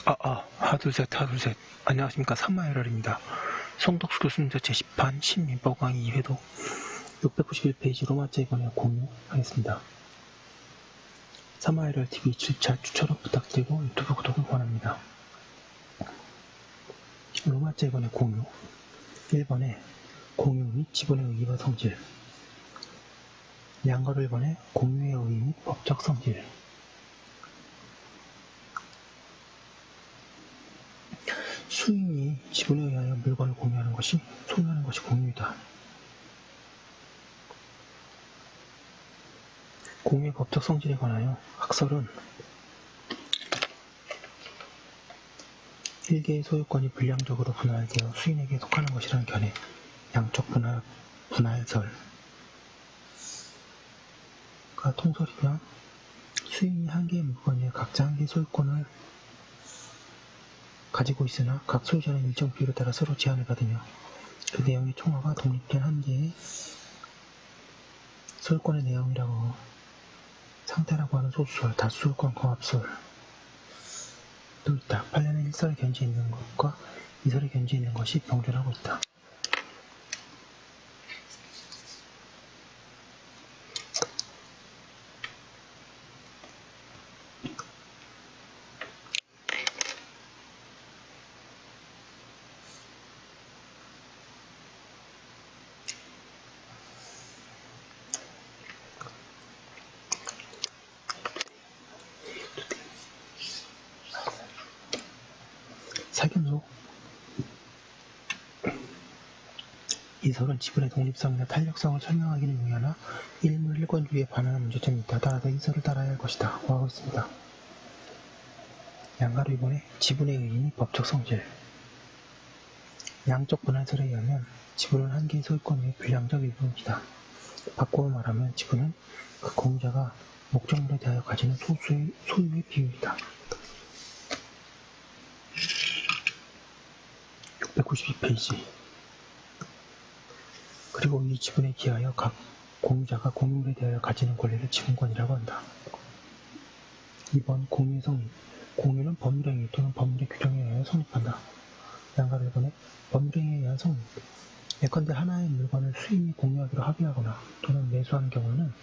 하둘셋. 안녕하십니까. 삼마열혈입니다. 송덕수 교수님 제10판 신민법 강의 2회도 691페이지 로마자 2번에 공유하겠습니다. 삼마열혈 TV 7차 추천을 부탁드리고 유튜브 구독을 권합니다. 로마자 2번의 공유 1번에 공유 및 지분의 의의와 성질, 양가로 1번에 공유의 의의 및 법적 성질, 수인이 지분에 의하여 물건을 공유하는 것이, 소유하는 것이 공유이다. 공유의 법적 성질에 관하여 학설은 1개의 소유권이 불량적으로 분할되어 수인에게 속하는 것이라는 견해, 양적 분할설가 통설이며, 수인이 한 개의 물건에 각자 한 개의 소유권을 가지고 있으나 각 소유자는 일정 비율에 따라 서로 제한을 받으며 그 내용의 총화가 독립된 한 개의 소유권의 내용이라고 상태라고 하는 소수설, 다수소유권 공합설도 있다. 판례는 1설에 견지해 있는 것과 2설에 견지해 있는 것이 병존하고 있다. 사견록 2설은 지분의 독립성이나 탄력성을 설명하기는 용이하나 일물 일권주의에 반하는 문제점이 있다. 따라서 2설을 따라야 할 것이다. 하고 있습니다. 양가로 2번에 지분의 의의 및 법적 성질, 양적 분할설에 의하면 지분은 한 개의 소유권 외의 불량적 일부이다. 바꾸어 말하면 지분은 그 공유자가 목적물에 대하여 가지는 소유의 비율이다. 692페이지. 그리고 이 지분에 기하여 각 공유자가 공유물에 대하여 가지는 권리를 지분권이라고 한다. 2번 공유의 성립. 공유는 법률행위 또는 법률의 규정에 의하여 성립한다. 양가로 1번에 법률행위에 의한 성립. 예컨대 하나의 물건을 수인이 공유하기로 합의하거나 또는 매수하는 경우는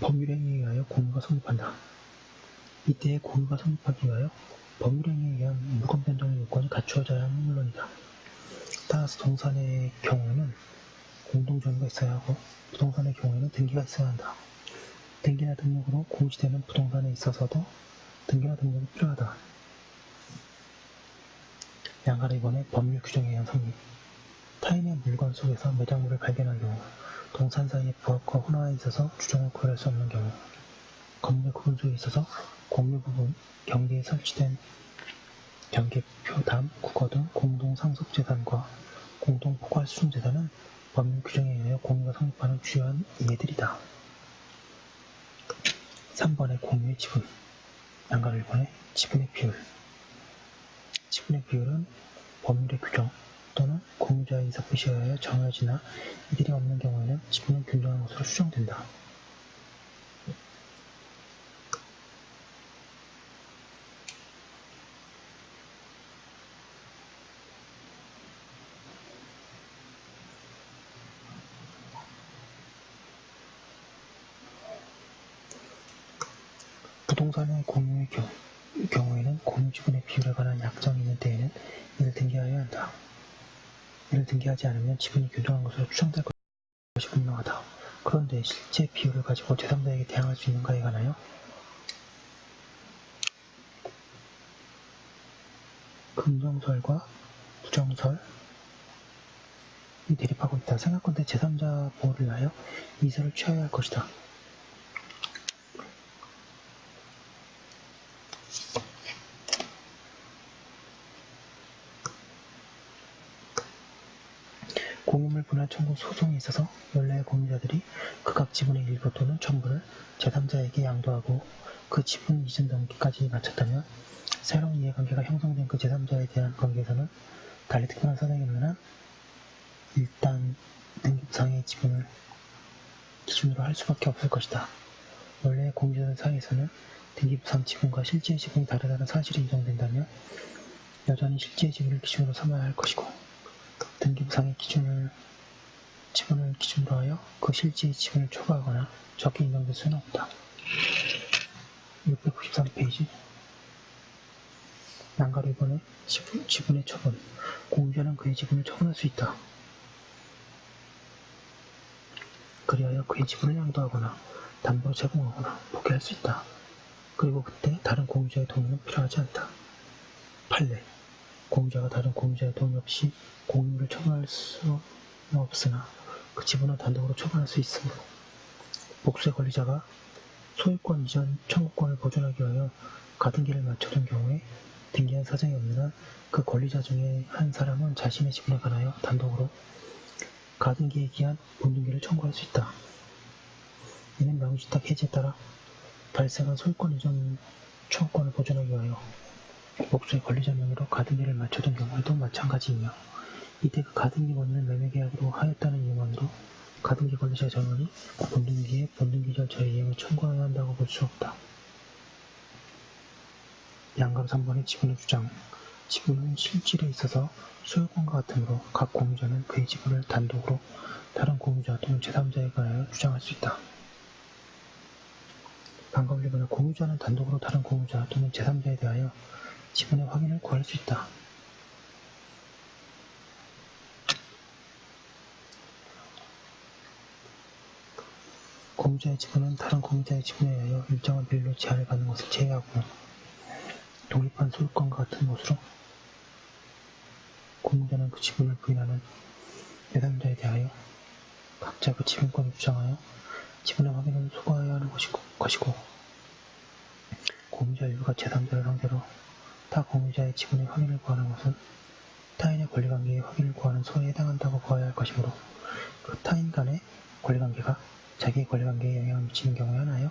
법률행위에 의하여 공유가 성립한다. 이때의 공유가 성립하기 위하여 법률행위에 의한 물건 변동의 요건이 갖추어져야 하는 물론이다. 따라서 동산의 경우에는 공동점유가 있어야 하고 부동산의 경우에는 등기가 있어야 한다. 등기나 등록으로 공시되는 부동산에 있어서도 등기나 등록이 필요하다. 양가로 2번에 법률 규정에 의한 성립. 타인의 물건 속에서 매장물을 발견한 경우, 동산 사이의 부합과 혼화에 있어서 주종을 구별할 수 없는 경우, 건물의 구분소에 있어서 공유 부분, 경계에 설치된 경계표, 담, 국어 등 공동상속재산과 공동포괄수중재산은 법률 규정에 의하여 공유가 성립하는 주요한 예들이다. 3번의 공유의 지분. 양가로 1번에 지분의 비율. 지분의 비율은 법률의 규정 또는 공유자의 의사표시에 의하여 정해지나 이들이 없는 경우에는 지분은 균등한 것으로 추정된다. 부동산의 공유의 경우에는 공유지분의 비율에 관한 약정이 있는 때에는 이를 등기하여야 한다. 이를 등기하지 않으면 지분이 균등한 것으로 추정될 것이 분명하다. 그런데 실제 비율을 가지고 제3자에게 대항할 수 있는가에 관하여 긍정설과 부정설이 대립하고 있다. 생각건대 제3자 보호를 위하여 이설을 취하여야 할 것이다. 공유물 분할 청구 소송에 있어서 원래의 공유자들이 그각 지분의 일부 또는 전부를 제3자에게 양도하고 그 지분 이전 등기까지 마쳤다면 새로운 이해관계가 형성된 그 제3자에 대한 관계에서는 달리 특별한 사정이 없는 한 일단 등기부상의 지분을 기준으로 할 수밖에 없을 것이다. 원래의 공유자들 사이에서는 등기부상 지분과 실제의 지분이 다르다는 사실이 인정된다면 여전히 실제의 지분을 기준으로 삼아야 할 것이고 등기부상의 지분을 기준으로 하여 그 실제의 지분을 초과하거나 적게 인정될 수는 없다. 693페이지 난가로 1번에 지분의 처분 공유자는 그의 지분을 처분할 수 있다. 그리하여 그의 지분을 양도하거나 담보로 제공하거나 포기할 수 있다. 그리고 그때 다른 공유자의 동의는 필요하지 않다. 판례 공유자가 다른 공유자의 동의 없이 공유물을 처분할 수는 없으나 그 지분은 단독으로 처분할 수 있으므로 복수의 권리자가 소유권 이전 청구권을 보존하기 위하여 가등기를 맞춰둔 경우에 등기한 사정이 없는 한 그 권리자 중에 한 사람은 자신의 지분에 관하여 단독으로 가등기에 기한 본등기를 청구할 수 있다. 이는 명의주택 해지에 따라 발생한 소유권 이전 청구권을 보존하기 위하여 복수의 권리자 명의로 가등기를 맞춰둔 경우에도 마찬가지이며 이때 그 가등기 권리는 매매계약으로 하였다는 이유만으로 가등기 권리자 전원이 본등기에 본등기 절차의 이행을 청구해야 한다고 볼 수 없다. 양가로 3번의 지분의 주장 지분은 실질에 있어서 소유권과 같으므로 각 공유자는 그의 지분을 단독으로 다른 공유자 또는 제3자에 관하여 주장할 수 있다. 방금 1번에 공유자는 단독으로 다른 공유자 또는 제3자에 대하여 지분의 확인을 구할 수 있다. 공유자의 지분은 다른 공유자의 지분에 의하여 일정한 비율로 제한을 받는 것을 제외하고 독립한 소유권과 같은 것으로 공유자는 그 지분을 부인하는 제3자에 대하여 각자 그 지분권을 주장하여 지분의 확인을 소거해야 하는 것이고 공유자 일부가 제3자를 상대로 타 공유자의 지분의 확인을 구하는 것은 타인의 권리관계의 확인을 구하는 소에 해당한다고 보아야 할 것이므로 그 타인 간의 권리관계가 자기의 권리관계에 영향을 미치는 경우에 하나여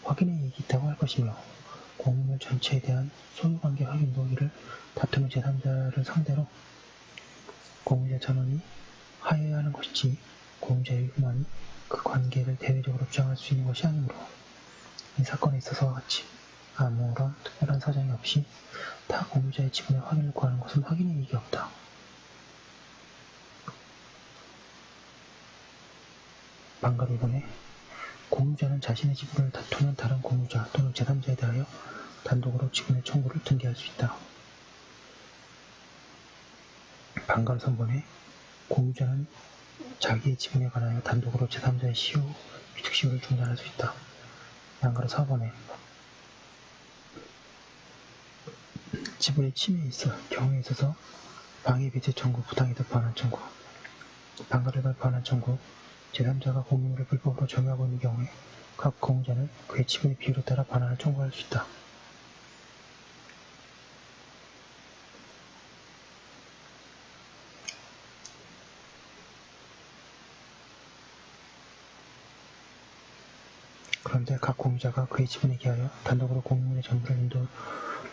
확인의 이익이 있다고 할 것이며 공유물 전체에 대한 소유관계 확인도 이를 다투는 제3자를 상대로 공유자 전원이 하여야 하는 것이지 공유자 일부만이 그 관계를 대외적으로 주장할 수 있는 것이 아니므로 이 사건에 있어서와 같이 아무런 특별한 사정이 없이 타 공유자의 지분의 확인을 구하는 것은 확인의 이익이 없다. 방금 1번에 공유자는 자신의 지분을 다투는 다른 공유자 또는 제3자에 대하여 단독으로 지분의 청구를 등기할 수 있다. 방금 3번에 공유자는 자기의 지분에 관하여 단독으로 제3자의 취득시효를 중단할 수 있다. 양가로 4번에 지분의 침해에 경우에 있어서 방해 배제 청구, 부당이득 반환 청구, 방가를 반환 청구, 제3자가 공유물을 불법으로 점유하고 있는 경우에 각 공유자는 그의 지분의 비율에 따라 반환을 청구할 수 있다. 그런데 각 공유자가 그의 지분에 기하여 단독으로 공유물의 전부를 인도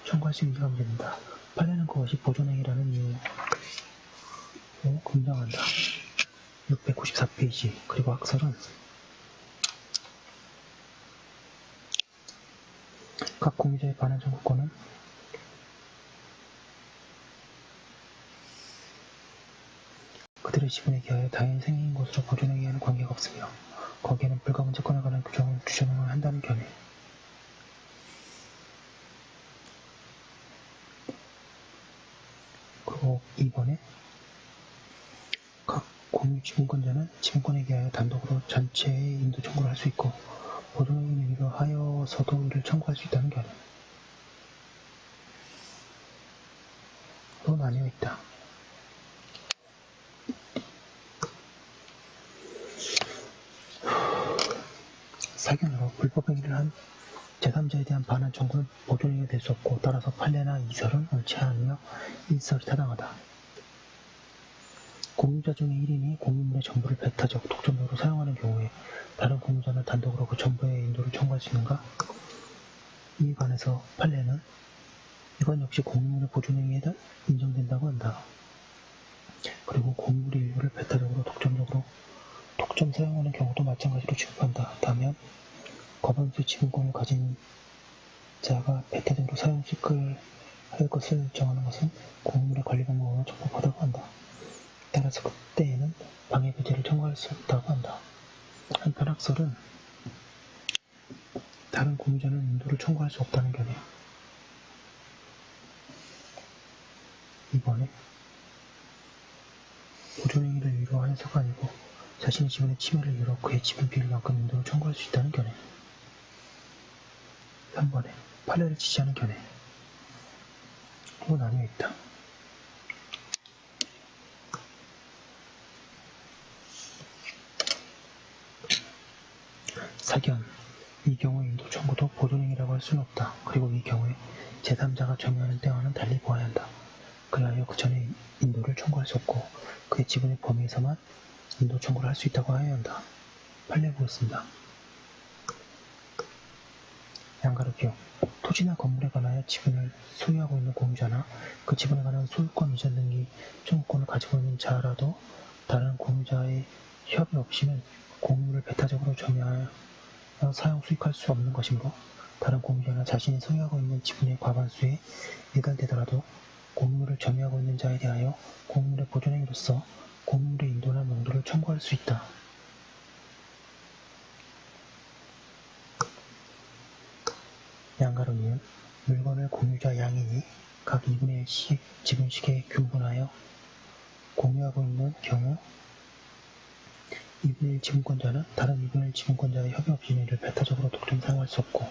청구할 수 있는지가 문제된다. 판례는 그것이 보존행위라는 이유로 긍정한다. 694페이지 그리고 학설은 각 공유자의 반환 청구권은 그들의 지분에 기하여 당연히 생긴 것으로 보존행위에는 관계가 없으며 거기에는 불가문제권에 관한 규정을 한다는 견해. 그리고 2번에 각 공유 지분권자는 지분권에 기하여 단독으로 전체의 인도 청구를 할 수 있고 보존행위 행위로 하여서도 이를 청구할 수 있다는 견해. 로 나뉘어 있다. 사견으로 불법 행위를 한 제3자에 대한 반환 청구는 보존행위가 될 수 없고 따라서 판례나 이설은 옳지 않으며 일설이 타당하다. 공유자 중에 1인이 공유물의 전부를 배타적, 독점적으로 사용하는 경우에 다른 공유자는 단독으로 그 전부의 인도를 청구할 수 있는가? 이에 관해서 판례는 이건 역시 공유물의 보존행위에 인정된다고 한다. 그리고 공유물의 일부를 배타적으로, 독점 사용하는 경우도 마찬가지로 취급한다. 다면 법원에서 지분권을 가진 자가 배타적으로 사용 수익을 할 것을 정하는 것은 공유물의 관리 방법으로 적법하다고 한다. 따라서 그때에는 방해 배제를 청구할 수 없다고 한다. 한편 학설은 다른 공유자는 인도를 청구할 수 없다는 견해. 이번에 보존행위를 위로하여서가 아니고 자신의 지분의 침해를 위로 그의 지분 비율만큼 인도를 청구할 수 있다는 견해. 3번에 판례를 지지하는 견해로 나뉘어 있다. 사견. 이 경우의 인도 청구도 보존행위라고 할 수는 없다. 그리고 이 경우에 제3자가 점유하는 때와는 달리 보아야 한다. 그리하여 그 전에 인도를 청구할 수 없고 그의 지분의 범위에서만 인도 청구를 할 수 있다고 하여야 한다. 판례 보겠습니다. 양가로 기억. 토지나 건물에 관하여 지분을 소유하고 있는 공유자나 그 지분에 관한 소유권 이전 등기 청구권을 가지고 있는 자라도 다른 공유자의 협의 없이는 공유를 배타적으로 점유하여 사용 수익할 수 없는 것이므로 다른 공유자나 자신이 소유하고 있는 지분의 과반수에 일관되더라도 공유물을 점유하고 있는 자에 대하여 공유물의 보존행위로서 공유물의 인도나 명도를 청구할 수 있다. 양가로는 물건을 공유자 양인이 각 2분의 1씩 지분씩에 교분하여 공유하고 있는 경우 2분의 1 지분권자는 다른 2분의 1 지분권자의 협의 없이는 이를 배타적으로 독점 사용할 수 없고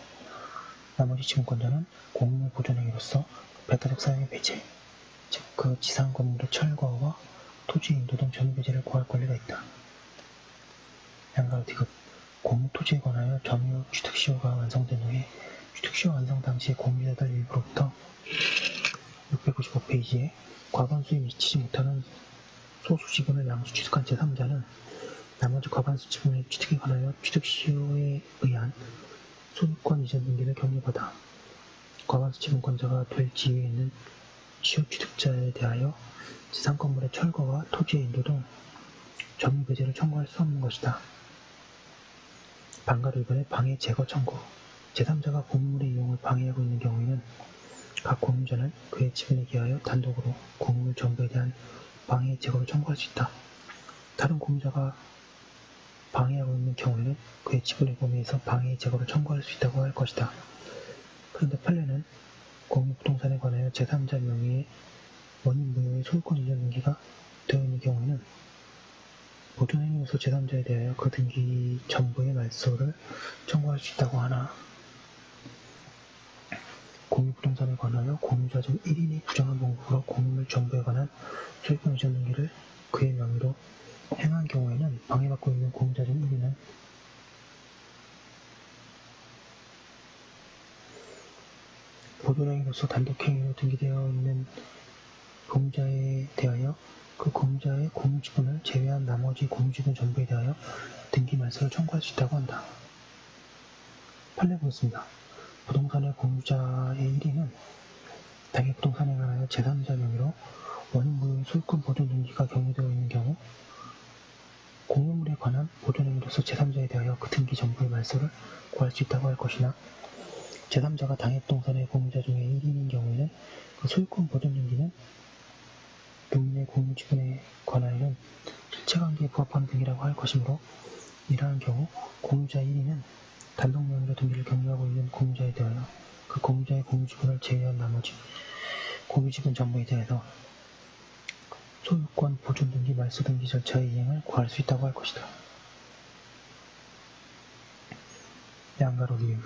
나머지 지분권자는 공유물 보존행위로서 배타적 사용의 배제, 즉 그 지상 건물의 철거와 토지 인도 등 점유 배제를 구할 권리가 있다. 양가로 디귿. 공유 토지에 관하여 점유 취득시효가 완성된 후에 취득시효 완성 당시에 공유자들 일부로부터 695페이지에 과반수에 미치지 못하는 소수 지분을 양수 취득한 제3자는 나머지 과반수 지분의 취득에 관하여 취득시효에 의한 소유권 이전 등기를 격려받아 과반수 지분권자가 될 지위에 있는 시효 취득자에 대하여 지상 건물의 철거와 토지의 인도 등 점유 배제를 청구할 수 없는 것이다. 방가로 1번의 방해 제거 청구. 제3자가 공유물의 이용을 방해하고 있는 경우에는 각 공유자는 그의 지분에 기하여 단독으로 공유물 전부에 대한 방해 제거를 청구할 수 있다. 다른 공유자가 방해하고 있는 경우에는 그의 지분의 범위에서 방해 제거를 청구할 수 있다고 할 것이다. 그런데 판례는 공유 부동산에 관하여 제3자 명의의 원인 무효의 소유권 이전 등기가 되어 있는 경우에는 보존행위로서 제3자에 대하여 그 등기 전부의 말소를 청구할 수 있다고 하나 공유 부동산에 관하여 공유자 중 1인이 부정한 방법으로 공유물 전부에 관한 소유권 이전 등기를 그의 명의로 행한 경우에는 방해받고 있는 공유자 중 1인은 보존행위로서 단독행위로 등기되어 있는 공유자에 대하여 그 공유자의 공유지분을 제외한 나머지 공유지분 전부에 대하여 등기 말소를 청구할 수 있다고 한다. 판례 보겠습니다. 부동산의 공유자의 1인은 당해 부동산에 관하여 제3자 명의로 원인 무효의 소유권 보존 등기가 경유되어 있는 경우 공유물에 관한 보존행위로서 제3자에 대하여 그 등기 전부의 말소를 구할 수 있다고 할 것이나 제3자가 당해 부동산의 공유자 중에 1인인 경우에는 그 소유권 보존 등기는 교민의 공유 지분에 관하여는 실체관계에 부합하는 등이라고 할 것이므로 이러한 경우 공유자 1인은 단독 명의로 등기를 경유하고 있는 공유자에 대하여 그 공유자의 공유 지분을 제외한 나머지 공유 지분 전부에 대해서 소유권 보존 등기 말소 등기 절차의 이행을 구할 수 있다고 할 것이다. 양가로 이유.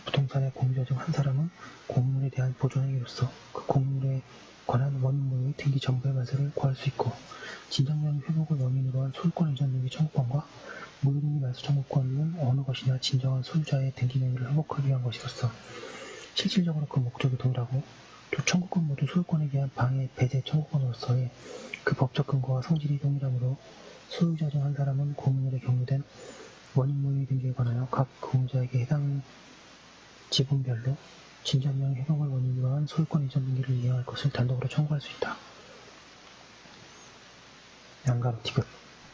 부동산의 공유자 중 한 사람은 공유물에 대한 보존행위로서 그 공유물에 관한 원무의 등기 전부의 말소를 구할 수 있고 진정명의 회복을 원인으로 한 소유권 이전 등기 청구권과 무효등기 말소 청구권은 어느 것이나 진정한 소유자의 등기 명의를 회복하기 위한 것이로서 실질적으로 그 목적이 동일하고 두 청구권 모두 소유권에 대한 방해 배제 청구권으로서의 그 법적 근거와 성질이 동일하므로 소유자 중 한 사람은 공유물에 경유된 원인 무효 등기에 관하여 각 공유자에게 해당 지분별로 진정명 회복을 원인으로 한 소유권 이전 등기를 이행할 것을 단독으로 청구할 수 있다. 양가로 디귿.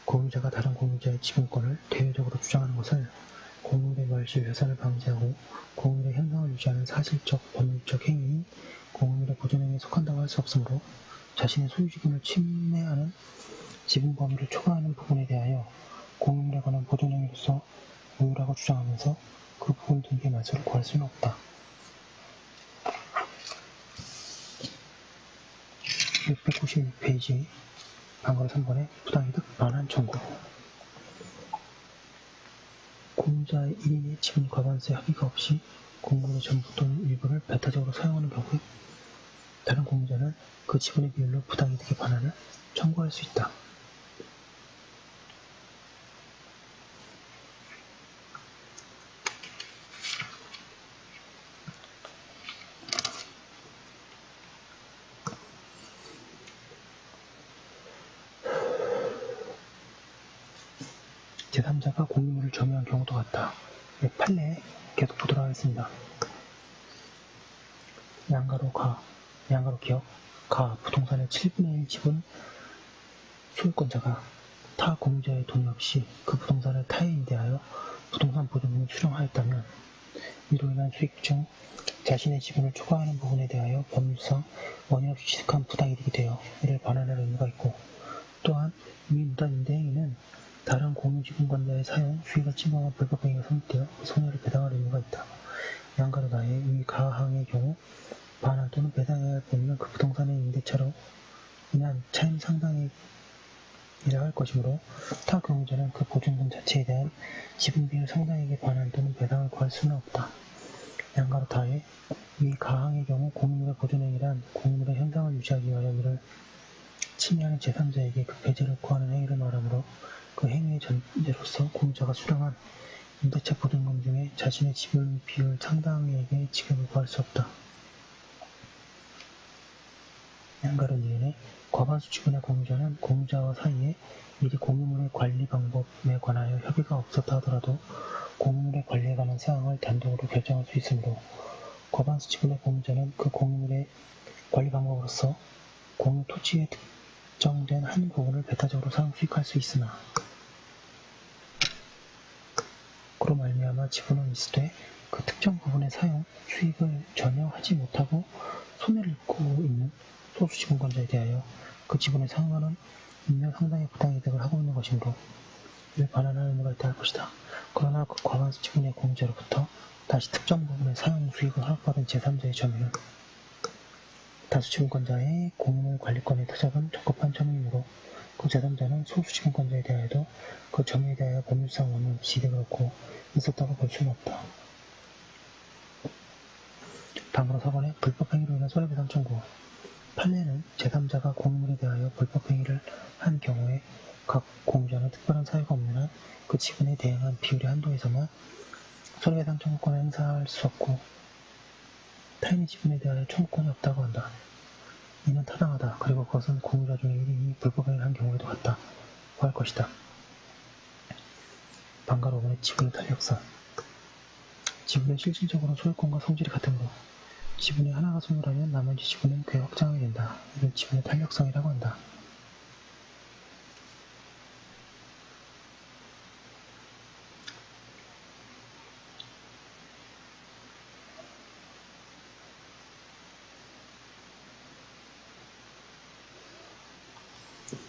공유자가 다른 공유자의 지분권을 대외적으로 주장하는 것을 공유물의 멸시, 훼손을 방지하고 공유물의 현상을 유지하는 사실적, 법률적 행위인 공유물의 보존행위에 속한다고 할 수 없으므로 자신의 소유지분을 침해하는 지분 범위를 초과하는 부분에 대하여 공유물에 관한 보존행위로서 무효라고 주장하면서 그 부분 등기의 말소를 구할 수는 없다. 696페이지 방과로 3번에 부당이득 반환 청구. 공유자의 1인의 지분 과반수에 합의가 없이 공유물의 전부 또는 일부를 배타적으로 사용하는 경우에 다른 공유자는 그 지분의 비율로 부당이득의 반환을 청구할 수 있다. 제3자가 공유물을 점유한 경우도 같다. 판례에 계속 보도록 하겠습니다. 양가로 기억, 부동산의 7분의 1 지분 소유권자가 타 공유자의 동의 없이 그 부동산을 타에 임대하여 부동산 보존금을 수령하였다면 이로 인한 수익 중 자신의 지분을 초과하는 부분에 대하여 법률상 원인 없이 취득한 부당이득이 되어 이를 반환할 의무가 있고, 또한 이 무단 임대 행위는 다른 공유지분권자의 사용, 수익을 침범한 불법행위가 성립되어 손해를 배당할 의무가 있다. 양가로 나의 이 가항의 경우 반환 또는 배상해야 할 범위는 그 부동산의 임대차로 인한 차임 상당액이라 할 것이므로 타 경유자는 그 보증금 자체에 대한 지분 비율 상당액의 반환 또는 배상을 구할 수는 없다. 양가로 다의 이 가항의 경우 공유물의 보존행위란 공유물의 현상을 유지하기 위하여 이를 침해하는 제3자에게 그 배제를 구하는 행위를 말하므로 그 행위의 전제로서 공유자가 수령한 임대차 보증금 중에 자신의 지분 비율 상당액의 지급을 구할 수 없다. 양가로 이인의 과반수 지분의 공유자는 공유자와 사이에 미리 공유물의 관리 방법에 관하여 협의가 없었다 하더라도 공유물의 관리에 관한 사항을 단독으로 결정할 수 있으므로 과반수 지분의 공유자는 그 공유물의 관리 방법으로서 공유 토지의 특정된 한 부분을 배타적으로 사용 수익할 수 있으나 그로 말미암아 지분은 있으되 그 특정 부분의 사용, 수익을 전혀 하지 못하고 손해를 입고 있는 소수 지분권자에 대하여 그 지분의 상환은 인면 상당의 부당이득을 하고 있는 것이므로 이를 반환할 의무가 있다 할 것이다. 그러나 그 과반수 지분의 공유자로부터 다시 특정 부분의 사용 수익을 허락받은 제3자의 점유는 다수 지분권자의 공유물 관리권에 타잡은 적법한 점유이므로 그 제3자는 소수 지분권자에 대하여도 그 점유에 대하여 법률상 원인 없이 이득을 얻고 있었다고 볼 수는 없다. 다음으로 4번에 불법행위로 인한 손해배상 청구. 판례는 제3자가 공유물에 대하여 불법행위를 한 경우에 각 공유자는 특별한 사유가 없는 한 그 지분에 대응한 비율의 한도에서만 손해배상 청구권을 행사할 수 없고 타인의 지분에 대하여 청구권이 없다고 한다. 이는 타당하다. 그리고 그것은 공유자 중에 1인이 불법행위를 한 경우에도 같다고 할 것이다. 방가로 5번의 지분의 탄력성. 지분은 실질적으로 소유권과 성질이 같으므로 지분의 하나가 소멸하면 나머지 지분은 꽤 확장하게 된다. 이를 지분의 탄력성이라고 한다.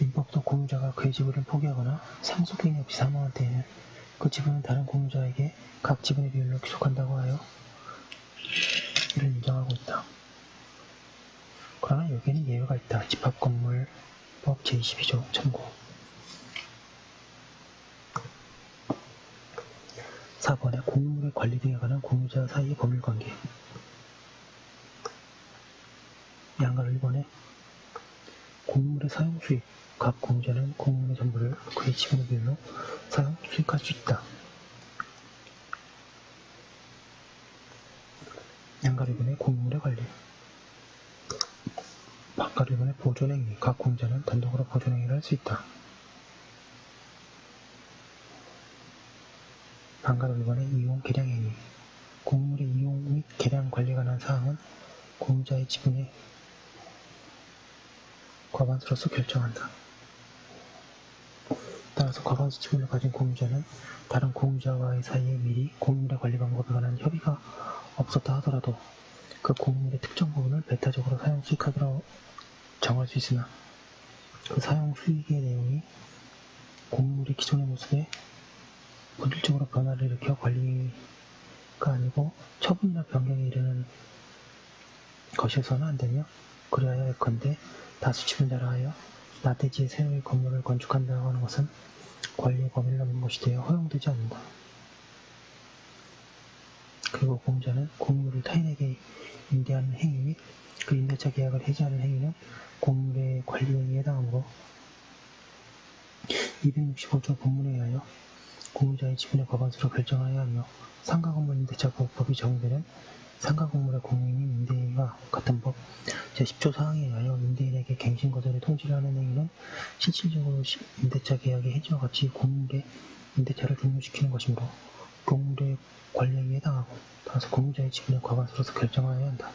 민법도 공유자가 그의 지분을 포기하거나 상속인이 없이 사망한 때에는 그 지분은 다른 공유자에게 각 지분의 비율로 귀속한다고 하여 이를 인정하고 있다. 그러나 여기에는 예외가 있다. 집합건물법 제22조 참고. 4번에 공유물의 관리 등에 관한 공유자 사이의 법률관계. 양가로 1번에 공유물의 사용 수익. 각 공유자는 공유물의 전부를 그의 지분의 비율로 사용 수익할 수 있다. 양가로 1번에 공유물의 관리. 방가로 1번에 보존행위. 각 공유자는 단독으로 보존행위를 할 수 있다. 방가로 1번에 이용 개량행위. 공유물의 이용 및 개량 관리에 관한 사항은 공유자의 지분의 과반수로서 결정한다. 따라서 과반수 지분을 가진 공유자는 다른 공유자와의 사이에 미리 공유물의 관리 방법에 관한 협의가 없었다 하더라도 그 공유물의 특정 부분을 배타적으로 사용 수익하기로 정할 수 있으나 그 사용 수익의 내용이 공유물의 기존의 모습에 본질적으로 변화를 일으켜 관리가 아니고 처분이나 변경에 이르는 것이어서는 안 되며, 그리하여 예컨대 다수 지분자라 하여 나대지에 새로이 건물을 건축한다고 하는 것은 관리의 범위를 넘는 것이 되어 허용되지 않는다. 그리고 공유자는 공유물을 타인에게 임대하는 행위 및 그 임대차 계약을 해지하는 행위는 공유물의 관리 행위에 해당하므로 265조 본문에 의하여 공유자의 지분의 과반수를 결정하여야 하며, 상가건물 임대차 보호법이 적용되는 상가건물의 공유인 임대인과 같은 법 제10조 사항에 의하여 임대인에게 갱신 거절의 통지를 하는 행위는 실질적으로 임대차 계약의 해지와 같이 공유물의 임대차를 종료시키는 것이므로 공유물의 관리 행위에 해당하고, 따라서 공유자의 지분의 과반수로서 결정하여야 한다.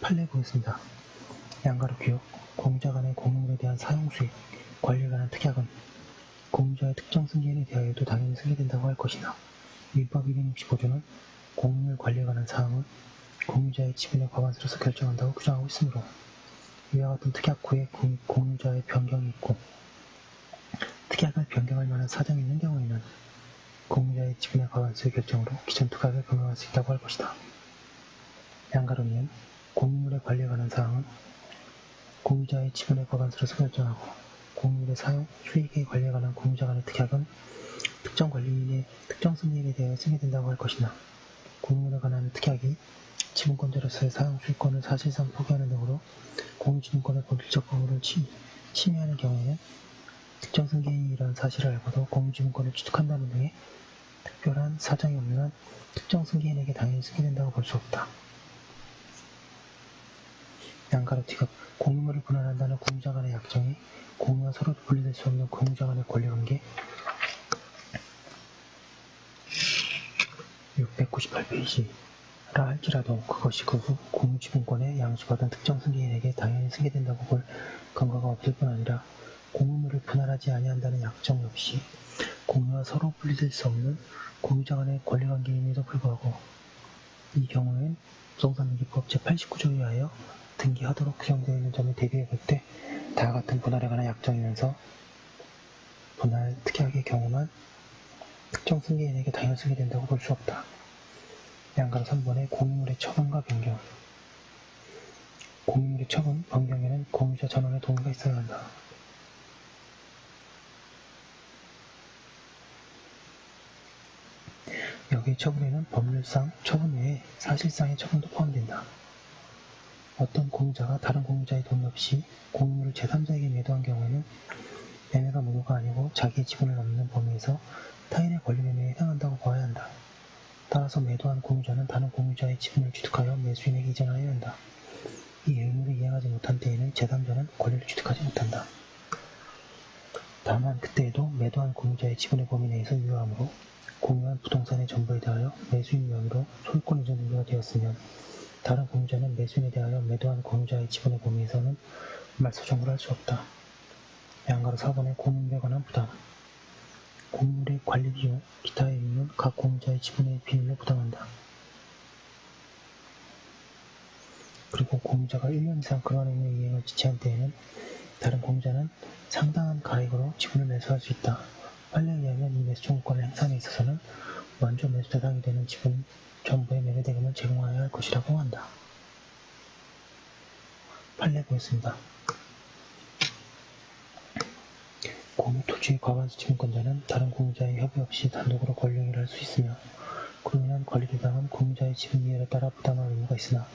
판례 보겠습니다. 양가로 기억, 공유자 간의 공유물에 대한 사용수익, 관리에 관한 특약은 공유자의 특정 승계인에 대하여도 당연히 승계된다고 할 것이나, 민법 265조는 공유물 관리에 관한 사항은 공유자의 지분의 과반수로서 결정한다고 규정하고 있으므로 이와 같은 특약 후에 공유자의 변경이 있고 특약을 변경할 만한 사정이 있는 경우에는 공유자의 지분의 과반수의 결정으로 기존 특약을 변경할 수 있다고 할 것이다. 양가로는 공유물의 관리에 관한 사항은 공유자의 지분의 과반수로서 결정하고, 공유물의 사용, 수익의 관리에 관한 공유자 간의 특약은 특정 관리인의 특정 승계인에 대하여 승계된다고 할 것이나, 공유물에 관한 특약이 지분권자로서의 사용 수익권을 사실상 포기하는 등으로 공유지분권의 본질적 보호를 침해하는 경우에는 특정 승계인이 이러한 사실을 알고도 공유지분권을 취득한다는 등의 특별한 사정이 없는 한 특정 승계인에게 당연히 승계된다고 볼 수 없다. 양가로 티급, 공유물을 분할한다는 공유자 간의 약정이 공유와 서로 분리될 수 없는 공유자 간의 권리관계 698페이지라 할지라도 그것이 그 후 공유지분권에 양수받은 특정 승계인에게 당연히 승계된다고 볼 근거가 없을 뿐 아니라 공유물을 분할하지 아니한다는 약정 역시 공유와 서로 분리될 수 없는 공유자 간의 권리관계임에도 불구하고 이 경우엔 부동산등기법 제89조에 의하여 등기하도록 규정되어 있는 점에 대비해 볼 때 다와 같은 분할에 관한 약정이면서 분할 특약의 경우만 특정 승계인에게 당연히 승계된다고 볼 수 없다. 양가로 3번의 공유물의 처분과 변경. 공유물의 처분, 변경에는 공유자 전원의 동의가 있어야 한다. 여기의 처분에는 법률상 처분 외에 사실상의 처분도 포함된다. 어떤 공유자가 다른 공유자의 동의 없이 공유물을 제3자에게 매도한 경우에는 매매가 무효가 아니고 자기의 지분을 넘는 범위에서 타인의 권리 매매에 해당한다고 봐야 한다. 따라서 매도한 공유자는 다른 공유자의 지분을 취득하여 매수인에게 이전하여야 한다. 이 의무를 이행하지 못한 때에는 제3자는 권리를 취득하지 못한다. 다만 그때에도 매도한 공유자의 지분의 범위 내에서 유효하므로 공유한 부동산의 전부에 대하여 매수인 명의로 소유권 이전 등기가 되었으면 다른 공유자는 매수인에 대하여 매도한 공유자의 지분의 범위에서는 말소 청구를 할 수 없다. 양가로 4번의 공유물에 관한 부담. 공유물의 관리 비용, 기타의 의무는 각 공유자의 지분의 비율로 부담한다. 그리고 공유자가 1년 이상 그러한 의무의 이행을 지체한 때에는 다른 공유자는 상당한 가액으로 지분을 매수할 수 있다. 판례에 의하면 이 매수 청구권을 행사함에 있어서는 먼저 매수 대상이 되는 지분 전부의 매매대금을 제공하여야 할 것이라고 한다. 판례 보겠습니다. 공유 토지의 과반수 지분권자는 다른 공유자의 협의 없이 단독으로 권리행위를 할 수 있으며, 그로 인한 관리대상은 공유자의 지분 이해에 따라 부담할 의무가 있으나,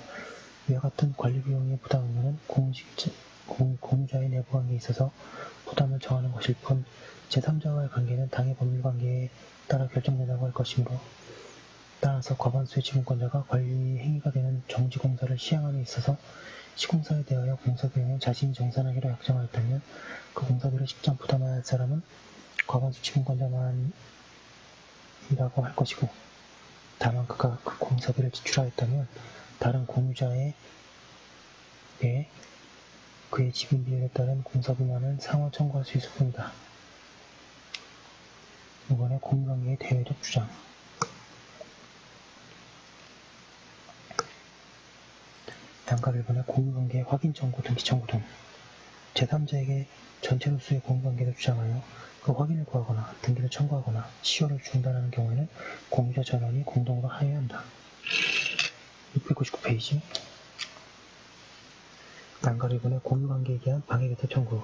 이와 같은 관리비용의 부담 의무는 공유자의 내부관계에 있어서 부담을 정하는 것일 뿐 제3자와의 관계는 당해 법률관계에 따라 결정된다고 할 것이므로, 따라서 과반수의 지분권자가 관리 행위가 되는 정지공사를 시행함에 있어서 시공사에 대하여 공사비용을 자신이 정산하기로 약정하였다면 그 공사비를 직접 부담해야 할 사람은 과반수 지분권자만이라고 할 것이고, 다만 그가 그 공사비를 지출하였다면 다른 공유자의 외에 그의 지분 비율에 따른 공사비만은 상호 청구할 수 있을 뿐이다. 이번에 공유관계의 대외적 주장. 양가 일본의 공유관계의 확인 청구, 등기 청구 등 제3자에게 전체 누수의 공유관계를 주장하여 그 확인을 구하거나 등기를 청구하거나 시효를 중단하는 경우에는 공유자 전원이 공동으로 하여야 한다. 699페이지. 양가 일본의 공유관계에 대한 방해개태 청구.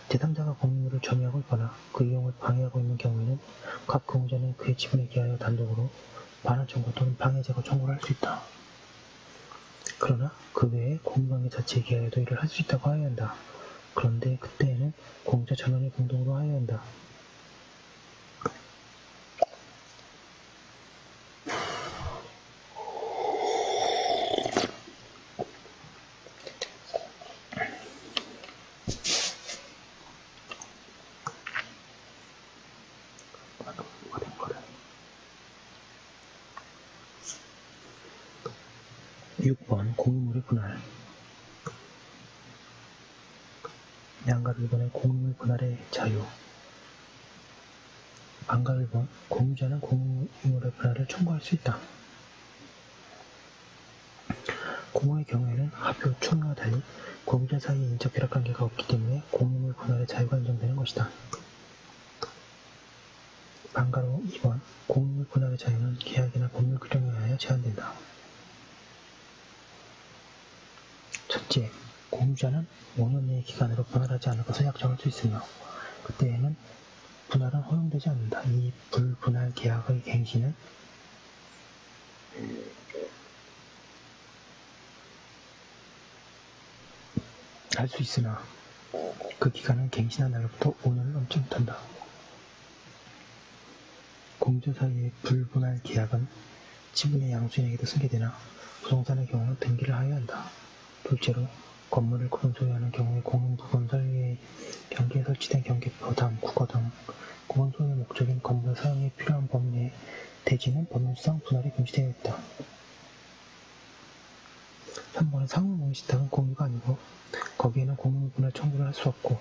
제3자가 공유물을 점유하고 있거나 그 이용을 방해하고 있는 경우에는 각 공유자는 그의 지분에 대하여 단독으로 반환 청구 또는 방해 제거 청구를 할 수 있다. 그러나 그 외에 공유관계 자체에 대하여도 이를 할 수 있다고 하여야 한다. 그런데 그때에는 공유자 전원이 공동으로 하여야 한다. (6번) 공유물의 분할. 양가 일본의 공유물 분할의 자유. 양가 일본 공유자는 공유물의 분할을 청구할 수 있다. 공유의 경우에는 합유, 총유와 달리 공유자 사이에 인적 결합 관계가 없기 때문에 공유물 분할의 자유가 인정되는 것이다. 방가로 2번 공유물 분할의 자유는 계약이나 법률 규정에 의하여 제한된다. 첫째, 공유자는 5년 내의 기간으로 분할하지 않을 것을 약정할 수 있으며 그때에는 분할은 허용되지 않는다. 이 불분할 계약의 갱신은 할 수 있으나 그 기간은 갱신한 날로부터 5년을 넘지 못한다. 공유자 사이의 불분할 계약은 지분의 양수인에게도 승계되나 부동산의 경우는 등기를 하여야 한다. 둘째로 건물을 구분 소유하는 경우에 공용 부분 설계의 경계에 설치된 경계표, 담, 국어 등 구분 소유의 목적인 건물 사용에 필요한 범위의 대지는 법률상 분할이 금지되어 있다. 3번은 상호 모의시탁은 공유가 아니고 거기에는 공유 분할 청구를 할 수 없고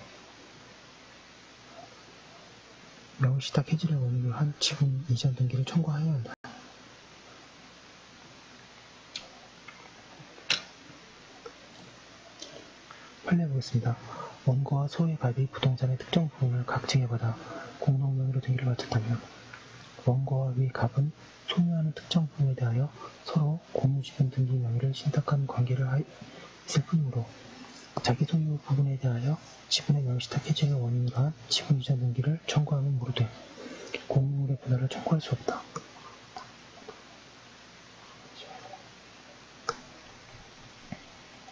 명의시탁 해지를 원인으로 한 지분 이전 등기를 청구하여야 한다. 판례 보겠습니다. 원고와 소의 갑이 부동산의 특정 부분을 각증해받아 공동명의로 등기를 마쳤다면 원고와 위 갑은 소유하는 특정 부분에 대하여 서로 공유지분 등기 명의를 신탁한 관계를 있을 뿐이므로 자기 소유 부분에 대하여 지분의 명의시탁 해지를 원인으로 한 지분 이전 등기를 청구하면 모르되 공유물의 분할을 청구할 수 없다.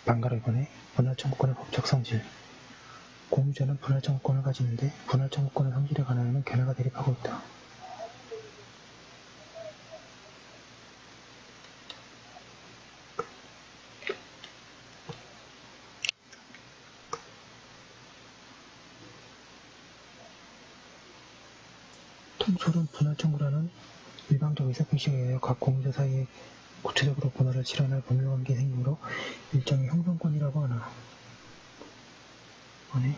방가로 이번에 분할 청구권의 법적 성질. 공유자는 분할 청구권을 가지는데 분할 청구권의 성질에 관하여는 견해가 대립하고 있다. 통솔은 분할 청구라는 일방적 의사표시에 의하여 각 공유자 사이에 구체적으로 분할을 실현할 법률관계 생기므로 일종의 형성권이라고 하나. 만에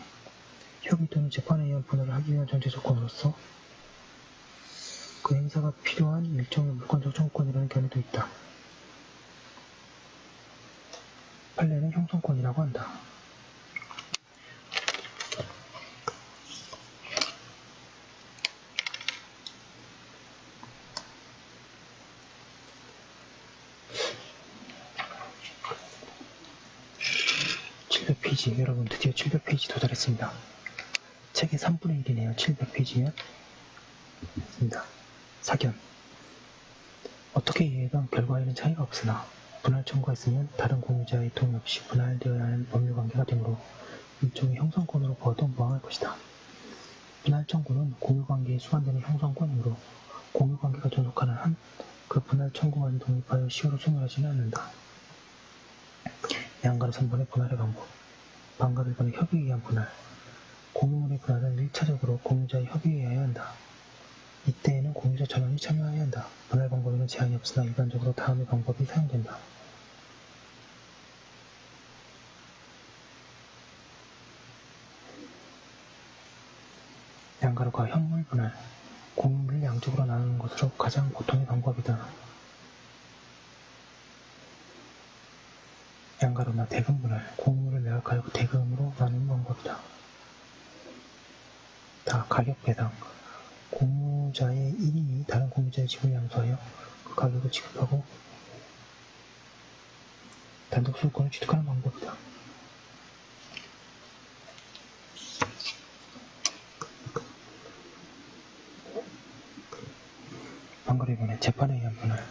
협의 또는 재판에 의한 분할을 하기 위한 전제 조건으로서 그 행사가 필요한 일종의 물권적 청구권이라는 견해도 있다. 판례는 형성권이라고 한다. 여러분 드디어 700페이지 도달했습니다. 책의 3분의 1이네요. 700페이지면 입니다. 사견. 어떻게 이해해도 결과에는 차이가 없으나 분할 청구가 있으면 다른 공유자의 동의 없이 분할되어야 하는 법률관계가 되므로 일종의 형성권으로 보아도 무방할 것이다. 분할 청구는 공유관계에 수반되는 형성권이므로 공유관계가 존속하는 한 그 분할 청구만 독립하여 시효로 소멸하지는 않는다. 양가로 3번의 분할의 방법. 방가로 1번의 협의에 의한 분할. 공유물의 분할은 1차적으로 공유자의 협의에 의해야 한다. 이때에는 공유자 전원이 참여해야 한다. 분할 방법에는 제한이 없으나 일반적으로 다음의 방법이 사용된다. 양가로가 현물 분할, 공유물을 양쪽으로 나누는 것으로 가장 보통의 방법이다. 양가로나 대금 분할, 공유물을 매각하여 그 대금으로 나누는 방법이다. 다 가격 배당, 공유자의 1인이 다른 공유자의 지분을 양수하여 그 가격을 지급하고 단독 소유권을 취득하는 방법이다. 방거래 분할, 재판에 의한 분할,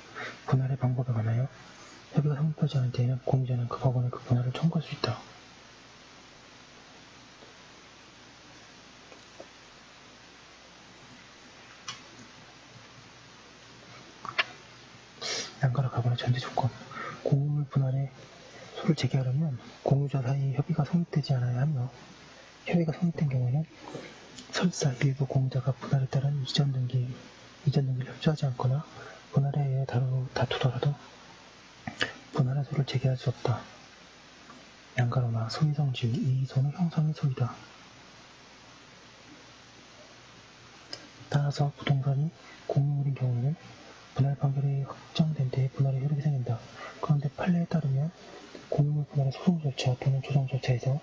분할의 방법에 관하여 협의가 성립하지 않을 때에는 공유자는 그 법원에 그 분할을 청구할 수 있다. 양가로 가거나 전제 조건, 공유물 분할에 소를 제기하려면 공유자 사이 협의가 성립되지 않아야 하며 협의가 성립된 경우에는 설사 일부 공유자가 분할에 따른 이전 등기를 협조하지 않거나 분할에 의해 다투더라도 분할의 소를 제기할 수 없다. 양가로나 소위성 지위, 이 소는 형성의 소이다. 따라서 부동산이 공유물인 경우에는 분할 판결이 확정된 때에 분할의 효력이 생긴다. 그런데 판례에 따르면 공유물 분할의 소송 절차 또는 조정 절차에서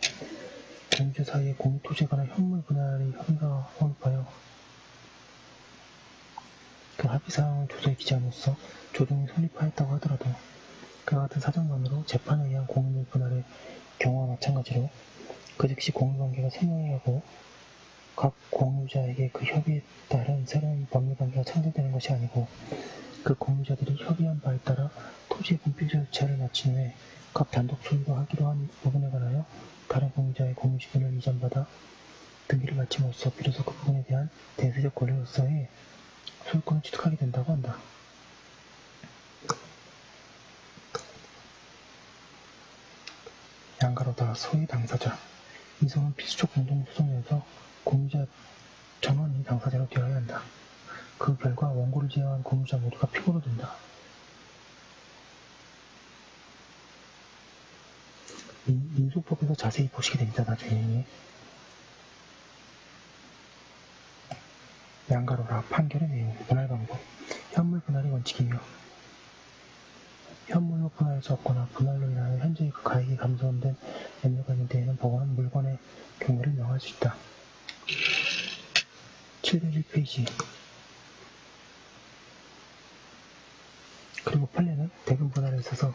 공유자 사이의 공유 토지에 관한 현물 분할의 합의가 성립하여 그 합의사항을 조서에 기재함으로써 조정이 성립하였다고 하더라도 그와 같은 사정만으로 재판에 의한 공유물 분할의 경우와 마찬가지로 그 즉시 공유관계가 생겨나고 각 공유자에게 그 협의에 따른 새로운 법률관계가 창설되는 것이 아니고 그 공유자들이 협의한 바에 따라 토지의 분필 절차를 마친 후에 각 단독 소유가 하기로 한 부분에 관하여 다른 공유자의 공유 지분을 이전받아 등기를 마침으로써 비로소 그 부분에 대한 대세적 권리로서의 소유권을 취득하게 된다고 한다. 양가로다 소의 당사자, 이 소는 필수적 공동소송에서 공유자 전원이 당사자로 되어야 한다. 그 결과 원고를 제외한 공유자 모두가 피고로 된다. 민소법에서 자세히 보시게 됩니다. 나중에. 양가로라 판결의 내용, 분할 방법, 현물 분할의 원칙이며 현물로 분할할 수 없거나 분할로 인하여 현재의 그 가액이 감소된 염려가 있는 데에는 법원은 물건의 경우를 명할 수 있다. 701페이지. 그리고 판례는 대금 분할에 있어서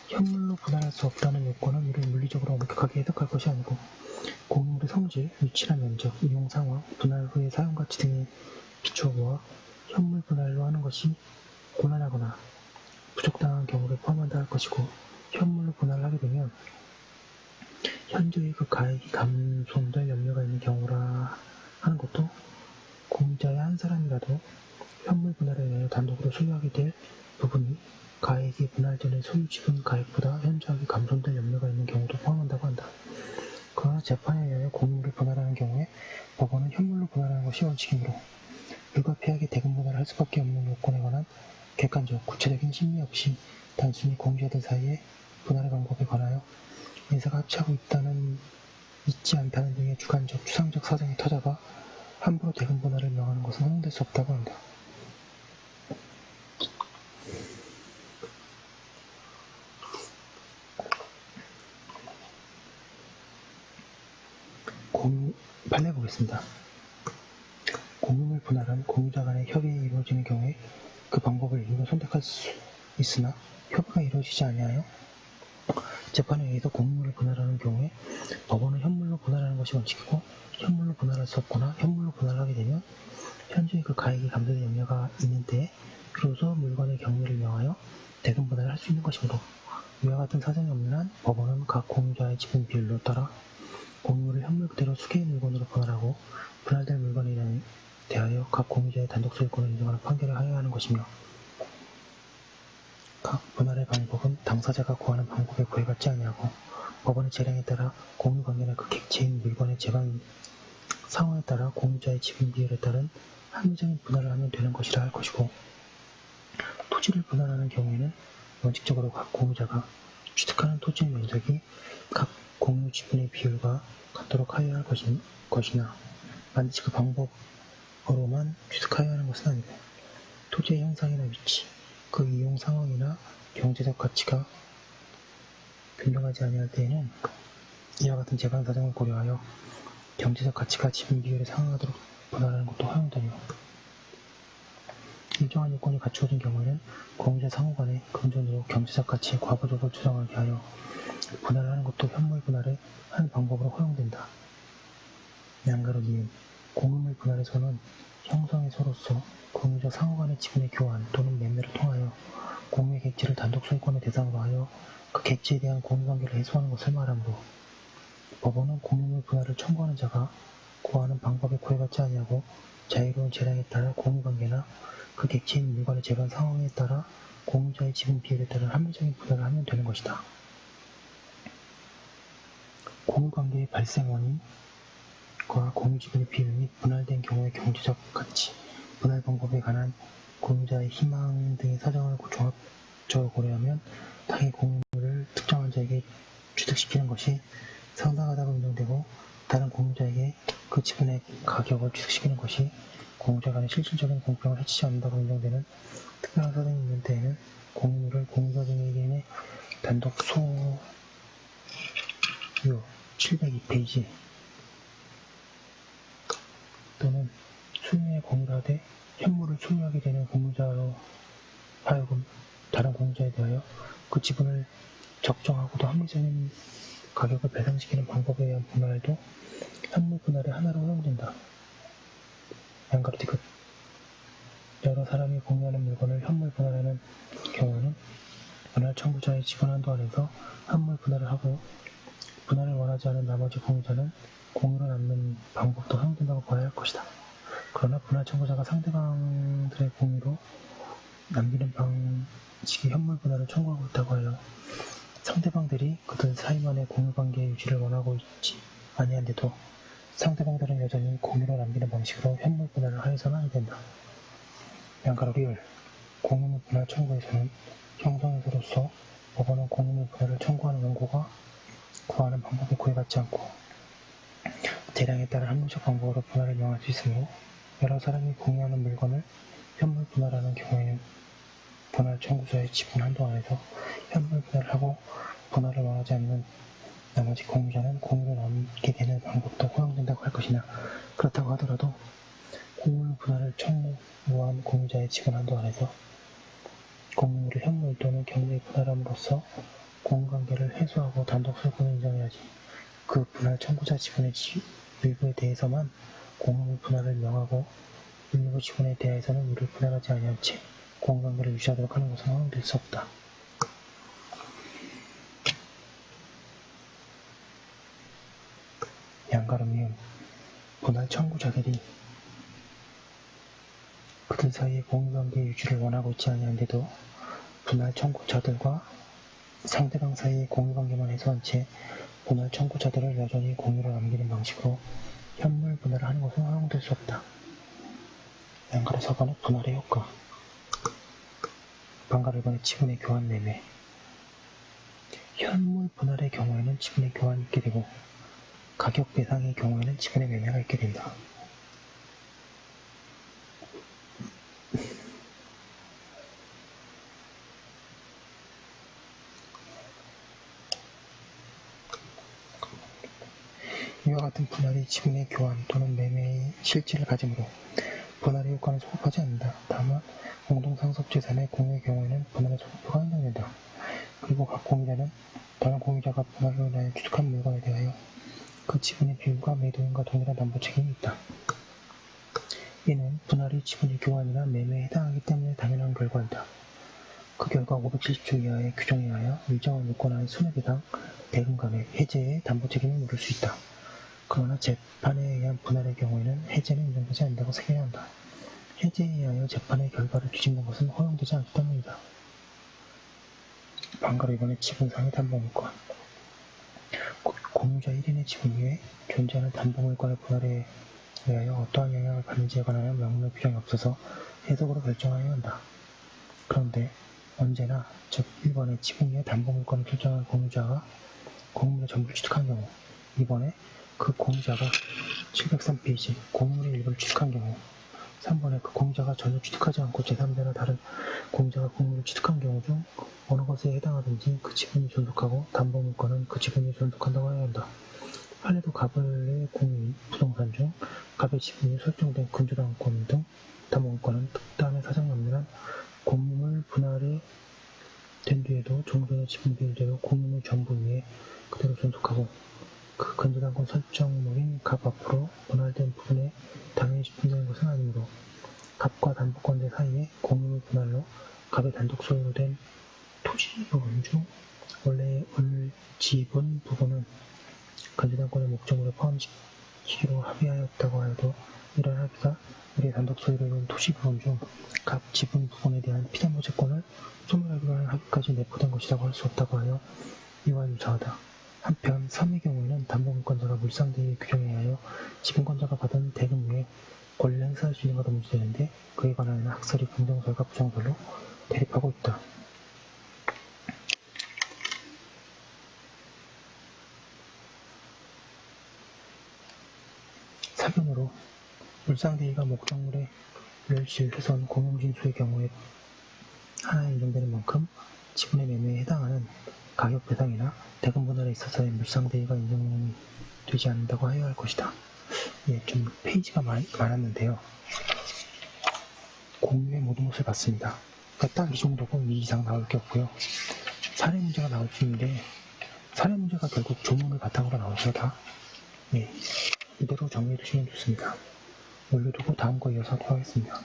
현물로 분할할 수 없다는 요건은 이를 물리적으로 엄격하게 해석할 것이 아니고 공유물의 성질, 위치나 면적, 이용 상황, 분할 후의 사용 가치 등에 비추어 보아 현물 분할로 하는 것이 곤란하거나 부족당한 경우를 포함한다 할 것이고 현물로 분할을 하게 되면 현재의 그 가액이 감손될 염려가 있는 경우라 하는 것도 공유자의 한 사람이라도 현물 분할에 의하여 단독으로 소유하게 될 부분이 가액이 분할 전의 소유 지분 가액보다 현저하게 감손될 염려가 있는 경우도 포함한다고 한다. 그러나 재판에 의하여 공유물을 분할하는 경우에 법원은 현물로 분할하는 것이 원칙이므로 불가피하게 대금 분할을 할 수밖에 없는 요건에 관한 객관적, 구체적인 심리 없이 단순히 공유자들 사이의 분할의 방법에 관하여 인사가 합치하고 있지 않다는 등의 주관적, 추상적 사정이 터져가 함부로 대금 분할을 명하는 것은 허용될 수 없다고 한다. 판례 보겠습니다. 공유물 분할은 공유자 간의 협의에 이루어지는 경우에 그 방법을 일부러 선택할 수 있으나 협의가 이루어지지 아니하여 재판에 의해서 공유물을 분할하는 경우에 법원은 현물로 분할하는 것이 원칙이고 현물로 분할할 수 없거나 현물로 분할하게 되면 현재의 그 가액이 감소될 염려가 있는 때에 비로소 물건의 경매를 명하여 대금 분할을 할 수 있는 것이므로 이와 같은 사정이 없는 한 법원은 각 공유자의 지분 비율로 따라 공유물을 현물 그대로 수개의 물건으로 분할하고 분할될 물건에 대하여 각 공유자의 단독 소유권을 인정하는 판결을 하여야 하는 것이며 각 분할의 방법은 당사자가 구하는 방법에 구애받지 아니하고 법원의 재량에 따라 공유관계나 그 객체인 물건의 제방 상황에 따라 공유자의 지분 비율에 따른 합리적인 분할을 하면 되는 것이라 할 것이고 토지를 분할하는 경우에는 원칙적으로 각 공유자가 취득하는 토지의 면적이 각 공유 지분의 비율과 같도록 하여야 할 것이나 반드시 그 방법 어로만 취득하여야 하는 것은 아니고 토지의 형상이나 위치, 그 이용 상황이나 경제적 가치가 균등하지 아니할 때에는 이와 같은 재반 사정을 고려하여 경제적 가치가 지분 비율에 상응하도록 분할하는 것도 허용되며 일정한 요건이 갖추어진 경우에는 공유자 상호 간에 금전으로 경제적 가치의 과부족을 추정하게 하여 분할을 하는 것도 현물 분할의 한 방법으로 허용된다. 양가로 이은 공유물 분할에서는 형성에서로서 공유자 상호 간의 지분의 교환 또는 매매를 통하여 공유의 객지를 단독 소유권의 대상으로 하여 그 객지에 대한 공유관계를 해소하는 것을 말하므로 법원은 공유물 분할을 청구하는 자가 구하는 방법에 구애받지 아니하고 자유로운 재량에 따라 공유관계나 그 객지에 있는 물건의 재반 상황에 따라 공유자의 지분 비율에 따른 합리적인 분할을 하면 되는 것이다. 공유관계의 발생 원인과 공유지분의 비율 및 분할된 경우의 경제적 가치, 분할 방법에 관한 공유자의 희망 등의 사정을 종합적으로 고려하면 당의 공유물을 특정한 자에게 취득시키는 것이 상당하다고 인정되고 다른 공유자에게 그 지분의 가격을 취득시키는 것이 공유자 간의 실질적인 공평을 해치지 않는다고 인정되는 특별한 사정이 있는 때에는 공유물을 공유자 중개인의 단독 소유 702페이지 또는 수요에 공유를 하되 현물을 소유하게 되는 공유자로 하여금 다른 공유자에 대하여 그 지분을 적정하고도 합리적인 가격을 배상시키는 방법에 의한 분할도 현물 분할의 하나로 허용된다. 양가로 디귿 여러 사람이 공유하는 물건을 현물 분할하는 경우에는 분할 청구자의 지분 한도 안에서 현물 분할을 하고 분할을 원하지 않은 나머지 공유자는 공유로 남는 방법도 허용된다고 봐야 할 것이다. 그러나 분할 청구자가 상대방들의 공유로 남기는 방식의 현물 분할을 청구하고 있다고 하여 상대방들이 그들 사이만의 공유관계의 유지를 원하고 있지 아니한데도 상대방들은 여전히 공유로 남기는 방식으로 현물 분할을 하여서는 안 된다. 양가로 리을 공유물 분할 청구에서는 형성에서로서 법원은 공유물 분할을 청구하는 원고가 구하는 방법에 구애받지 않고 대량에 따른 합리적 방법으로 분할을 명할 수 있으므로 여러 사람이 공유하는 물건을 현물 분할하는 경우에는 분할 청구자의 지분 한도 안에서 현물 분할을 하고 분할을 원하지 않는 나머지 공유자는 공유로 남게 되는 방법도 허용된다고 할 것이나 그렇다고 하더라도 공유물 분할을 청구한 공유자의 지분 한도 안에서 공유물을 현물 또는 경매에 분할함으로써 공유관계를 해소하고 단독 소유권을 인정해야지 그 분할 청구자 지분의 일부에 대해서만 공유물 분할을 명하고 일부 지분에 대해서는 이를 분할하지 아니한 채 공유관계를 유지하도록 하는 것은 허용될 수 없다. 양가로 미음 분할 청구자들이 그들 사이의 공유관계 유지를 원하고 있지 아니한데도 분할 청구자들과 상대방 사이의 공유관계만 해소한 채 분할 청구자들을 여전히 공유로 남기는 방식으로 현물 분할을 하는 것은 허용될 수 없다. 양가로 서간의 분할의 효과 반가로 1번의 지분의 교환 매매 현물 분할의 경우에는 지분의 교환이 있게 되고 가격 배상의 경우에는 지분의 매매가 있게 된다. 이와 같은 분할이 지분의 교환 또는 매매의 실질을 가지므로 분할의 효과는 소급하지 않는다. 다만 공동상속재산의 공유의 경우에는 분할의 소급표가 인정된다. 그리고 각 공유자는 다른 공유자가 분할로 인하여 취득한 물건에 대하여 그 지분의 비율과 매도인과 동일한 담보 책임이 있다. 이는 분할이 지분의 교환이나 매매에 해당하기 때문에 당연한 결과이다. 그 결과 570조 이하의 규정에 의하여 일정한 요건하에 손해배상, 대금감액, 해제의 담보 책임을 물을 수 있다. 그러나 재판에 의한 분할의 경우에는 해제는 인정되지 않는다고 생각해야 한다. 해제에 의하여 재판의 결과를 뒤집는 것은 허용되지 않기 때문이다. 반가로 2번의 지분상의 담보물권 공유자 1인의 지분 위에 존재하는 담보물권의 분할에 의하여 어떠한 영향을 받는지에 관한 명문의 규정이 없어서 해석으로 결정하여야 한다. 그런데 언제나 즉 1번의 지분 위에 담보물권을 결정한 공유자가 공유물의 전부를 취득한 경우 2번에 그 공유자가 703페이지 공유물의 일부를 취득한 경우 3번에 그 공자가 전혀 취득하지 않고 제3자나 다른 공자가 공유를 취득한 경우 중 어느 것에 해당하든지 그 지분이 존속하고 담보물권은 그 지분이 존속한다고 해야 한다. 판례도 갑을의 공유인 부동산 중 갑의 지분이 설정된 근저당권 등 담보물권은 특단의 사정이 없는 한 공유물 분할이 된 뒤에도 종전의 지분 비율대로 공유물 전부 위에 그대로 존속하고 그 근저당권 설정물인 갑 앞으로 분할된 부분에 당연히 집중되는 것은 아니므로 갑과 담보권자 사이에 공유물 분할로 갑의 단독 소유로 된 토지 부분 중 원래의 을지분 부분은 근저당권의 목적물에 포함시키기로 합의하였다고 하여도 이러한 합의가 우리의 단독 소유로 된 토지 부분 중 갑 지분 부분에 대한 피담보채권을 소멸하기로 하는 합의까지 내포된 것이라고 할 수 없다고 하여 이와 유사하다. 한편 3의 경우에는 담보물권자가 물상대의 규정에 의하여 지분권자가 받은 대금 외에 권리 행사할 수 있는 것도 문제되는데 그에 관하여는 학설이 긍정설과 부정설로 대립하고 있다. 사변으로 물상대의가 목적물의 멸실훼손 공용진수의 경우에 하나에 인정되는 만큼 지분의 매매에 해당하는 가격 배상이나 대금 분할에 있어서의 물상대의가 인정되지 않는다고 하여야 할 것이다. 예, 좀 페이지가 많았는데요. 공유의 모든 것을 봤습니다. 그러니까 딱 이 정도고 이 이상 나올 게 없고요. 사례 문제가 나올 수 있는데 사례 문제가 결국 조문을 바탕으로 나오죠. 다. 예, 이대로 정리해 두시면 좋습니다. 올려두고 다음 거 이어서 하도록 하겠습니다.